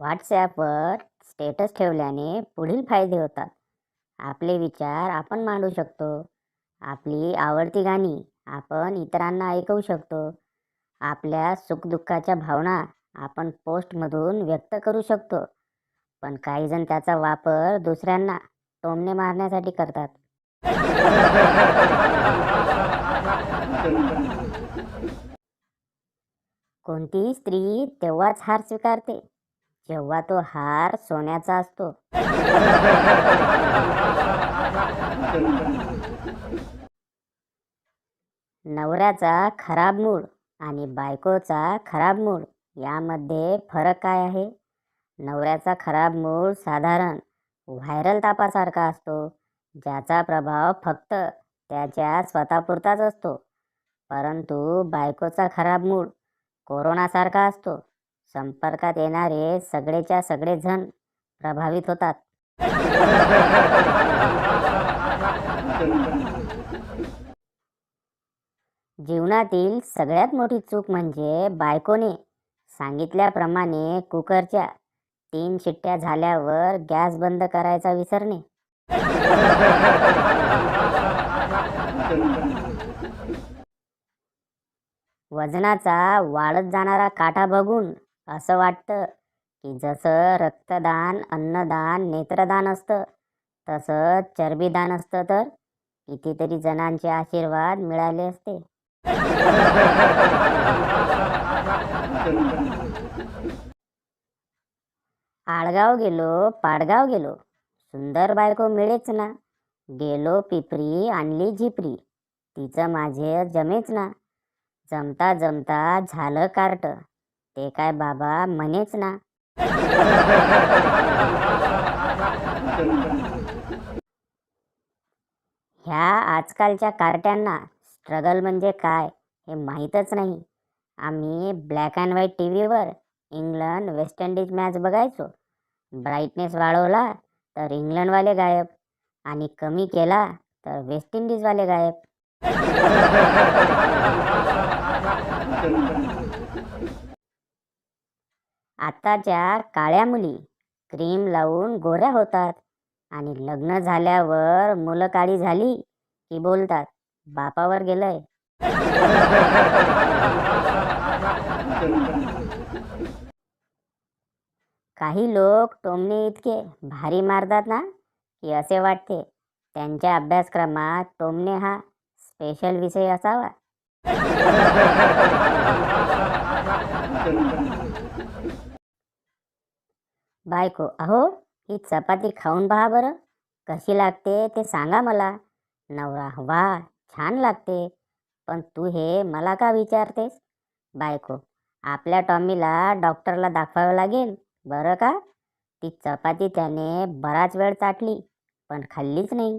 व्हॉट्सॲपवर स्टेटस ठेवल्याने पुढील फायदे होतात. आपले विचार आपण मांडू शकतो. आपली आवडती गाणी आपण इतरांना ऐकवू शकतो. आपल्या सुखदुःखाच्या भावना आपण पोस्टमधून व्यक्त करू शकतो. पण काही जण त्याचा वापर दुसऱ्यांना टोमणे मारण्यासाठी करतात. कोणतीही स्त्री तेव्हाच हार स्वीकारते जेव्हा तो हार सोन्याचा असतो. नवऱ्याचा खराब मूड आणि बायकोचा खराब मूड यामध्ये फरक काय आहे? नवऱ्याचा खराब मूड साधारण व्हायरल तापासारखा असतो, ज्याचा प्रभाव फक्त त्याच्या स्वतःपुरताच असतो. परंतु बायकोचा खराब मूड कोरोनासारखा असतो. संपर्कात येणारे सगळेच्या सगळे जण प्रभावित होतात. जीवनातील सगळ्यात मोठी चूक म्हणजे बायकोने सांगितल्याप्रमाणे कुकरच्या 3 शिट्ट्या झाल्यावर गॅस बंद करायचा विसरणे. वजनाचा वाढत जाणारा काटा बघून असं वाटतं की जसं रक्तदान, अन्नदान, नेत्रदान असतं, तसं चरबीदान असतं तर कितीतरी जणांचे आशीर्वाद मिळाले असते. आडगाव गेलो, पाडगाव गेलो, सुंदर बायको मिळेच ना. गेलो पिपरी, आणली झिपरी, तिचं माझे जमेच ना. जमता जमता झालं कार्ट, ते काय बाबा म्हणेच ना. ह्या आजकालच्या कार्ट्यांना स्ट्रगल म्हणजे काय हे माहीतच नाही. आम्ही ब्लॅक अँड व्हाईट टी व्हीवर इंग्लंड वेस्ट इंडिज मॅच बघायचो. ब्राईटनेस वाढवला तर इंग्लंडवाले गायब आणि कमी केला तर वेस्ट इंडिजवाले गायब. आताच्या काळ्या मुली क्रीम लावून गोऱ्या होतात आणि लग्न झाल्यावर मुलं काळी झाली की बोलतात बापावर गेलंय. काही लोक टोमणे इतके भारी मारतात ना की असे वाटते त्यांच्या अभ्यासक्रमात टोमणे हा स्पेशल विषय असावा. बायको, अहो ही चपाती खाऊन पहा बरं, कशी लागते ते सांगा मला. नवरा, वा छान लागते, पण तू हे मला का विचारतेस? बायको, आपल्या टॉमीला डॉक्टरला दाखवावं लागेल बरं का. ती चपाती त्याने बराच वेळ चाटली पण खाल्लीच नाही.